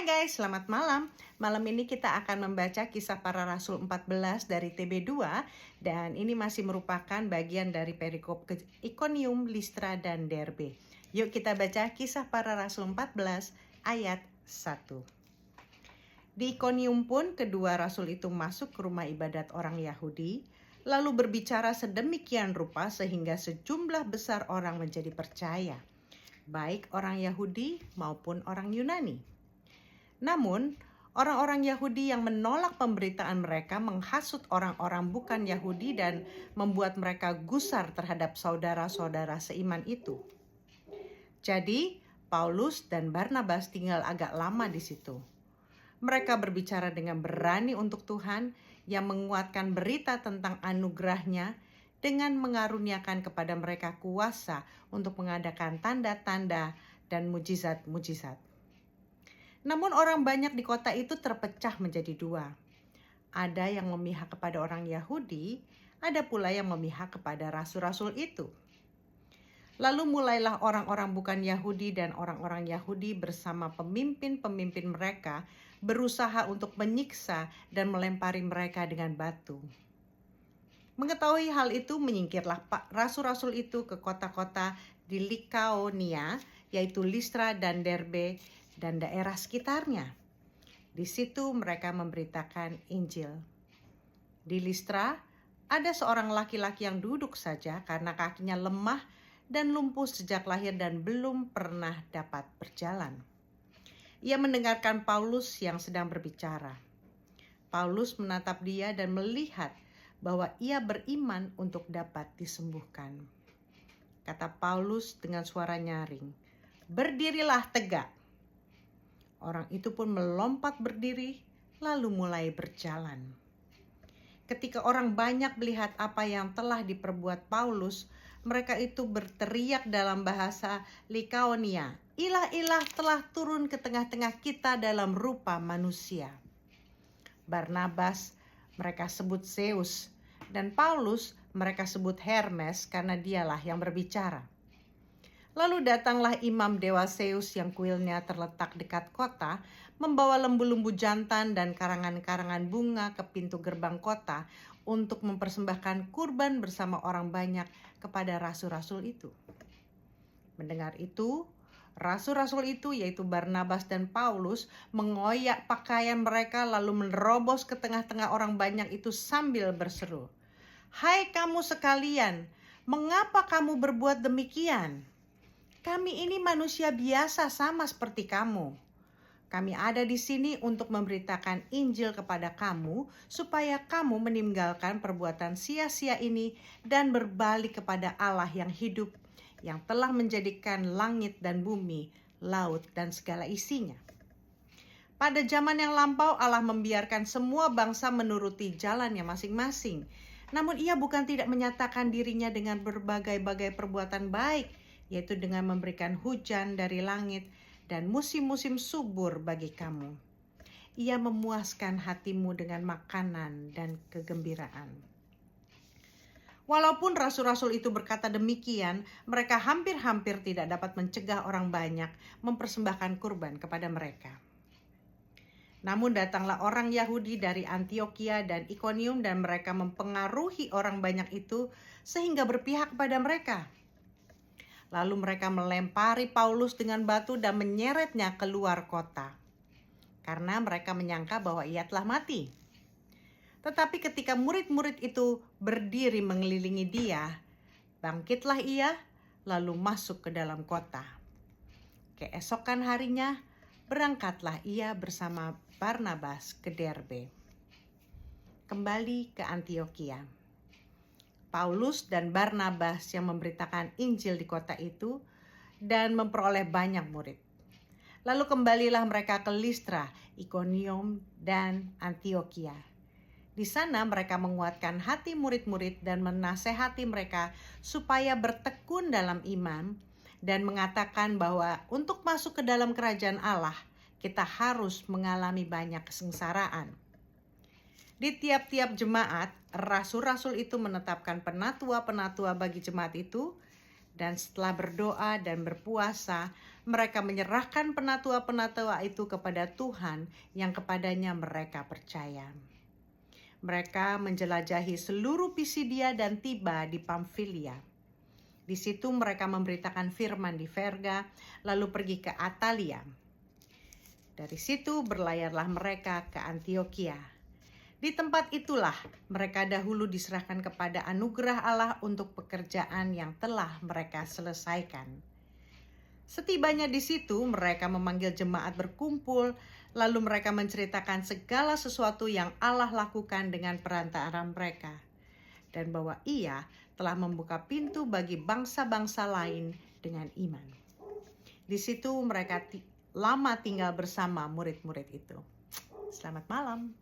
Hai guys, selamat malam. Malam ini kita akan membaca Kisah Para Rasul 14 dari TB2 dan ini masih merupakan bagian dari perikop ke Ikonium, Listra, dan Derbe. Yuk kita baca Kisah Para Rasul 14 ayat 1. Di Ikonium pun kedua rasul itu masuk ke rumah ibadat orang Yahudi, lalu berbicara sedemikian rupa sehingga sejumlah besar orang menjadi percaya, baik orang Yahudi maupun orang Yunani. Namun, orang-orang Yahudi yang menolak pemberitaan mereka menghasut orang-orang bukan Yahudi dan membuat mereka gusar terhadap saudara-saudara seiman itu. Jadi, Paulus dan Barnabas tinggal agak lama di situ. Mereka berbicara dengan berani untuk Tuhan yang menguatkan berita tentang anugerahnya dengan mengaruniakan kepada mereka kuasa untuk mengadakan tanda-tanda dan mujizat-mujizat. Namun orang banyak di kota itu terpecah menjadi dua. Ada yang memihak kepada orang Yahudi, ada pula yang memihak kepada rasul-rasul itu. Lalu mulailah orang-orang bukan Yahudi dan orang-orang Yahudi bersama pemimpin-pemimpin mereka berusaha untuk menyiksa dan melempari mereka dengan batu. Mengetahui hal itu, menyingkirlah rasul-rasul itu ke kota-kota di Likaonia, yaitu Listra dan Derbe, dan daerah sekitarnya. Di situ mereka memberitakan Injil. Di Listra ada seorang laki-laki yang duduk saja karena kakinya lemah dan lumpuh sejak lahir dan belum pernah dapat berjalan. Ia mendengarkan Paulus yang sedang berbicara. Paulus menatap dia dan melihat bahwa ia beriman untuk dapat disembuhkan. Kata Paulus dengan suara nyaring, "Berdirilah tegak." Orang itu pun melompat berdiri, lalu mulai berjalan. Ketika orang banyak melihat apa yang telah diperbuat Paulus, mereka itu berteriak dalam bahasa Likaonia, "Ilah-ilah telah turun ke tengah-tengah kita dalam rupa manusia." Barnabas mereka sebut Zeus, dan Paulus mereka sebut Hermes karena dialah yang berbicara. Lalu datanglah imam dewa Zeus yang kuilnya terletak dekat kota, membawa lembu-lembu jantan dan karangan-karangan bunga ke pintu gerbang kota untuk mempersembahkan kurban bersama orang banyak kepada rasul-rasul itu. Mendengar itu, rasul-rasul itu yaitu Barnabas dan Paulus mengoyak pakaian mereka lalu menerobos ke tengah-tengah orang banyak itu sambil berseru, "Hai kamu sekalian, mengapa kamu berbuat demikian? Kami ini manusia biasa sama seperti kamu. Kami ada di sini untuk memberitakan Injil kepada kamu supaya kamu meninggalkan perbuatan sia-sia ini dan berbalik kepada Allah yang hidup, yang telah menjadikan langit dan bumi, laut dan segala isinya. Pada zaman yang lampau Allah membiarkan semua bangsa menuruti jalannya masing-masing. Namun ia bukan tidak menyatakan dirinya dengan berbagai-bagai perbuatan baik, yaitu dengan memberikan hujan dari langit dan musim-musim subur bagi kamu. Ia memuaskan hatimu dengan makanan dan kegembiraan." Walaupun rasul-rasul itu berkata demikian, mereka hampir-hampir tidak dapat mencegah orang banyak mempersembahkan kurban kepada mereka. Namun datanglah orang Yahudi dari Antiokhia dan Ikonium dan mereka mempengaruhi orang banyak itu sehingga berpihak kepada mereka. Lalu mereka melempari Paulus dengan batu dan menyeretnya keluar kota, karena mereka menyangka bahwa ia telah mati. Tetapi ketika murid-murid itu berdiri mengelilingi dia, bangkitlah ia, lalu masuk ke dalam kota. Keesokan harinya, berangkatlah ia bersama Barnabas ke Derbe. Kembali ke Antiokhia. Paulus dan Barnabas yang memberitakan Injil di kota itu dan memperoleh banyak murid. Lalu kembalilah mereka ke Listra, Ikonium, dan Antiokhia. Di sana mereka menguatkan hati murid-murid dan menasehati mereka supaya bertekun dalam iman dan mengatakan bahwa untuk masuk ke dalam kerajaan Allah, kita harus mengalami banyak kesengsaraan. Di tiap-tiap jemaat, rasul-rasul itu menetapkan penatua-penatua bagi jemaat itu Dan setelah berdoa dan berpuasa, mereka menyerahkan penatua-penatua itu kepada Tuhan yang kepadanya mereka percaya. Mereka menjelajahi seluruh Pisidia dan tiba di Pamfilia. Di situ mereka memberitakan firman di Perga, lalu pergi ke Atalia. Dari situ berlayarlah mereka ke Antiokhia. Di tempat itulah mereka dahulu diserahkan kepada anugerah Allah untuk pekerjaan yang telah mereka selesaikan. Setibanya di situ, mereka memanggil jemaat berkumpul, lalu mereka menceritakan segala sesuatu yang Allah lakukan dengan perantara mereka, dan bahwa Ia telah membuka pintu bagi bangsa-bangsa lain dengan iman. Di situ mereka lama tinggal bersama murid-murid itu. Selamat malam.